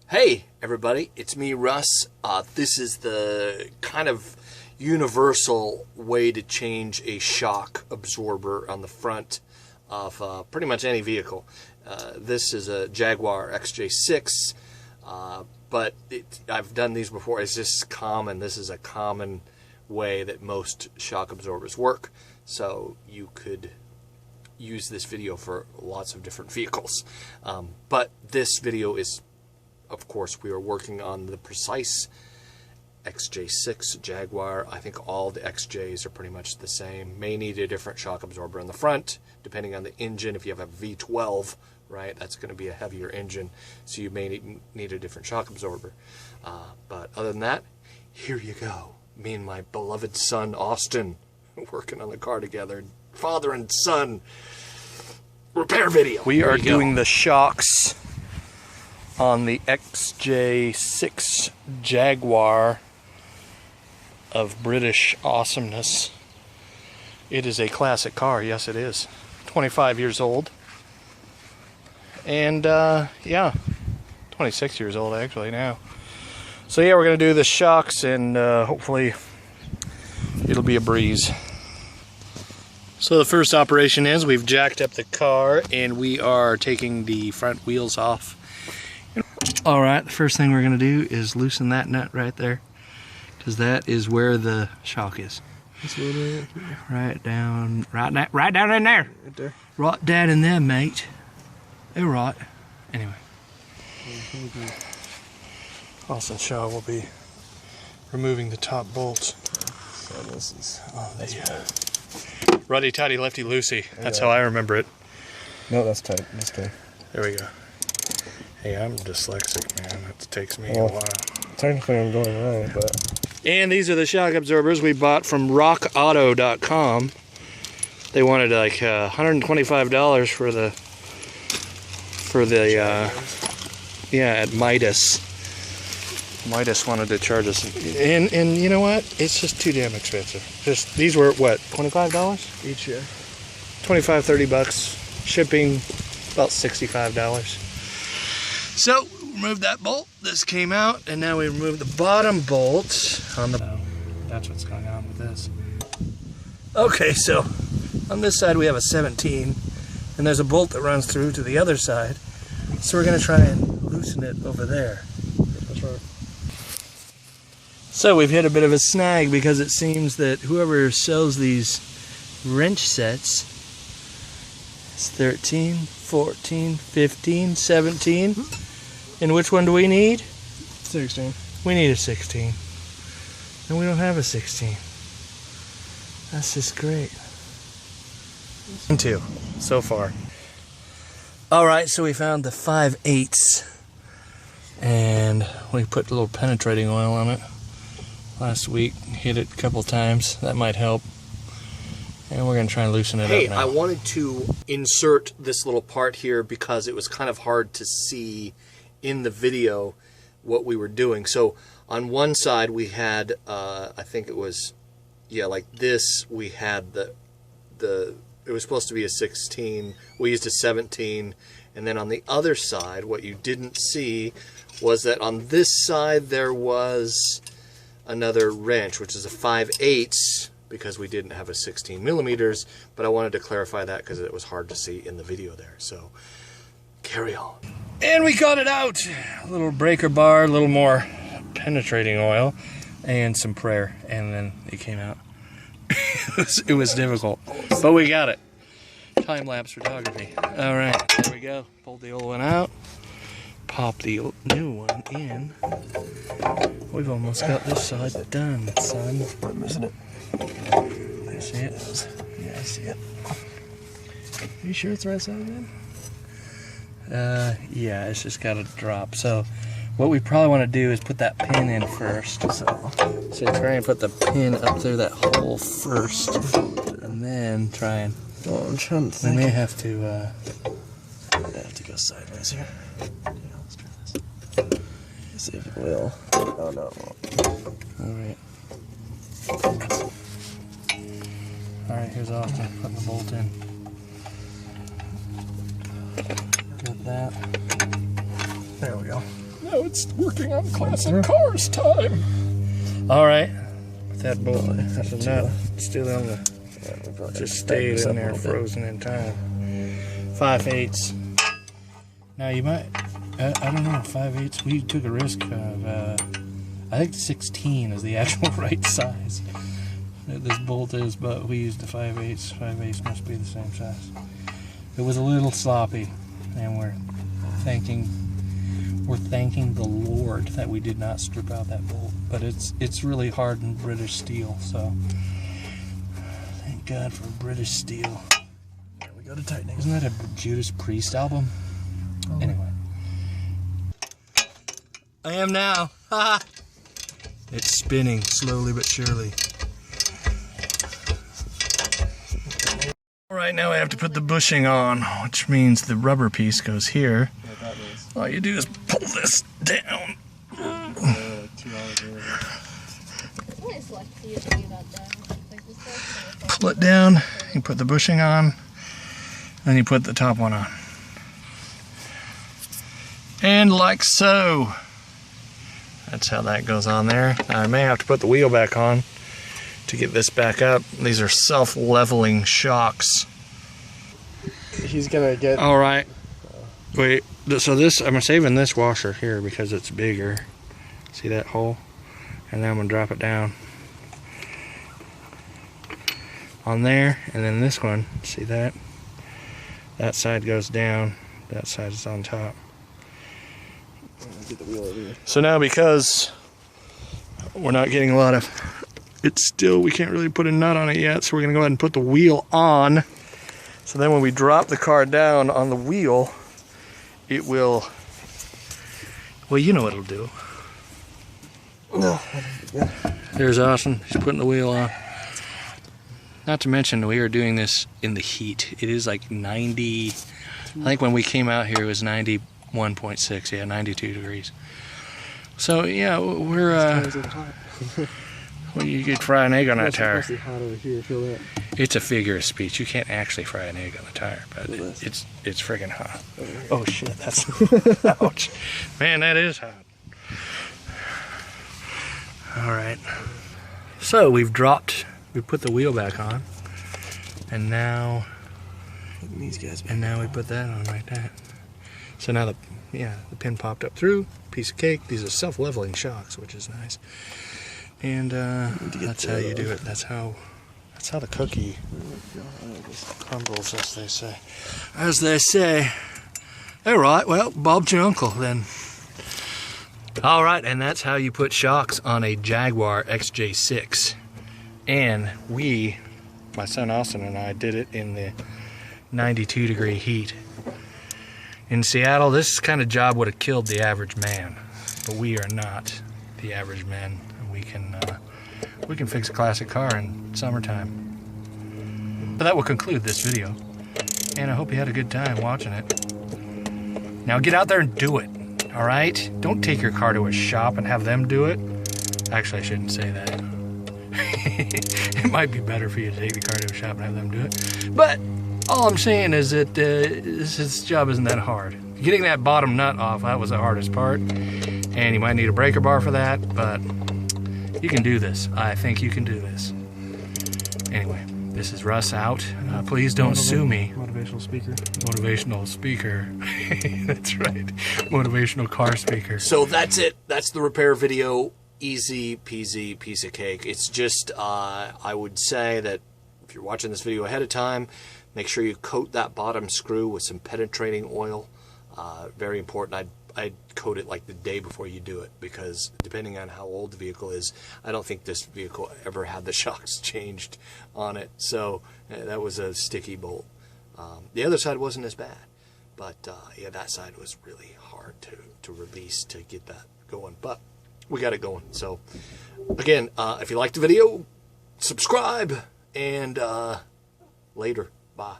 Hey everybody, it's me, Russ. This is the kind of universal way to change a shock absorber on the front of pretty much any vehicle. This is a Jaguar XJ6, but I've done these before. It's just common. This is a common way that most shock absorbers work, so you could use this video for lots of different vehicles. But this video is, of course, we are working on the precise XJ6 Jaguar. I think all the XJs are pretty much the same. May need a different shock absorber on the front, depending on the engine. If you have a V12, right, that's going to be a heavier engine, so you may need a different shock absorber. But other than that, here you go. Me and my beloved son, Austin, working on the car together. Father and son repair video. We are doing the shocks on the XJ6 Jaguar of British awesomeness. It is a classic car, yes it is. 25 years old. And yeah, 26 years old actually now. So yeah, we're gonna do the shocks and hopefully it'll be a breeze. So the first operation is we've jacked up the car and we are taking the front wheels off. Alright, the first thing we're going to do is loosen that nut right there, because that is where the shock is. Right down in there. Right there. Right down in there, mate. All right. Anyway. Austin Shaw will be removing the top bolts. So this is Ruddy Toddy Lefty Lucy. That's how I remember it. No, that's tight. That's tight. There we go. Hey, I'm dyslexic, man. It takes me a while. Technically, I'm going right, but. And these are the shock absorbers we bought from rockauto.com. They wanted like $125 for the yeah, at Midas. Midas wanted to charge us, and you know what? It's just too damn expensive. These were what, $25 each year? 25, 30 bucks. Shipping about $65. So, remove that bolt. This came out, and now we remove the bottom bolt on the... That's what's going on with this. Okay, so on this side we have a 17, and there's a bolt that runs through to the other side. So we're going to try and loosen it over there. That's right. So we've hit a bit of a snag because it seems that whoever sells these wrench sets is 13, 14, 15, 17. And which one do we need? 16. We need a 16. And we don't have a 16. That's just great. 2 so far. Alright, so we found the 5/8. And we put a little penetrating oil on it last week. Hit it a couple times. That might help. And we're going to try and loosen it up now. Hey, I wanted to insert this little part here because it was kind of hard to see in the video what we were doing. So on one side we had I think it was, yeah, like this, we had the it was supposed to be a 16, we used a 17, and then on the other side what you didn't see was that on this side there was another wrench, which is a 5/8, because we didn't have a 16 millimeters, but I wanted to clarify that because it was hard to see in the video there. So carry on. And we got it out. A little breaker bar, a little more penetrating oil, and some prayer, and then it came out. It was difficult, but we got it. Time-lapse photography. All right, there we go. Pulled the old one out. Pop the new one in. We've almost got this side done, son. I'm missing it. You see it? Yeah, I see it. Are you sure it's the right side, man? Yeah, it's just got to drop. So what we probably want to do is put that pin in first. So try and put the pin up through that hole first, and then try and... Oh, I'm trying to think. We may have to go sideways here. Yeah, let's try this. Let's see if it will. Oh, no, it won't. Alright, here's Austin putting the bolt in. Got that. There we go. Now it's working on classic cars time. All right, that bolt, that's a nut. Still on the, just stayed in there, frozen in time. 5/8. Now you might, I don't know, 5/8. We took a risk of, I think 16 is the actual right size that this bolt is, but we used the 5/8. 5/8 must be the same size. It was a little sloppy, and we're thanking the Lord that we did not strip out that bolt. But it's really hardened British steel, so thank God for British steel. There we go to tightening. Isn't that a Judas Priest album? Oh. Anyway. I am now. Ha! It's spinning slowly but surely. Alright, now I have to put the bushing on, which means the rubber piece goes here. All you do is pull this down. Pull it down, you put the bushing on, then you put the top one on. And like so. That's how that goes on there. I may have to put the wheel back on to get this back up. These are self-leveling shocks. He's gonna get... All right. Wait, so this, I'm saving this washer here because it's bigger. See that hole? And then I'm gonna drop it down on there, and then this one, see that? That side goes down, that side is on top. Get the wheel over here. So now, because we're not getting a lot of, it's still, we can't really put a nut on it yet, so we're gonna go ahead and put the wheel on. So then when we drop the car down on the wheel, it will, well, you know what it'll do. No. Yeah. There's Austin, he's putting the wheel on. Not to mention, we are doing this in the heat. It is like 90, I think when we came out here it was 91.6, yeah, 92 degrees. So yeah, we're, well, you could fry an egg on that tire. It's hot over here, feel that? It's a figure of speech. You can't actually fry an egg on the tire, but it's friggin' hot. Oh shit, that's, ouch. Man, that is hot. All right. So we put the wheel back on, and now these guys. And now we put that on like that. So now the pin popped up through, piece of cake. These are self-leveling shocks, which is nice. And that's how you do it. That's how the cookie crumbles, as they say. As they say. All right, well, Bob's your uncle then. All right, and that's how you put shocks on a Jaguar XJ6. And my son Austin and I did it in the 92-degree heat. In Seattle, this kind of job would have killed the average man, but we are not the average man. We can fix a classic car in summertime. But that will conclude this video, and I hope you had a good time watching it. Now get out there and do it, all right? Don't take your car to a shop and have them do it. Actually, I shouldn't say that. It might be better for you to take the car to a shop and have them do it. But all I'm saying is that this job isn't that hard. Getting that bottom nut off, that was the hardest part. And you might need a breaker bar for that, but you can do this. I think you can do this. Anyway, this is Russ out. Please don't sue me. Motivational speaker. Motivational speaker. That's right. Motivational car speaker. So that's it. That's the repair video. Easy peasy piece of cake. It's just, I would say that if you're watching this video ahead of time, make sure you coat that bottom screw with some penetrating oil. Very important. I'd coat it like the day before you do it, because depending on how old the vehicle is, I don't think this vehicle ever had the shocks changed on it. So that was a sticky bolt. The other side wasn't as bad, but yeah, that side was really hard to release to get that going. But we got it going. So again, if you liked the video, subscribe, and later. Bye.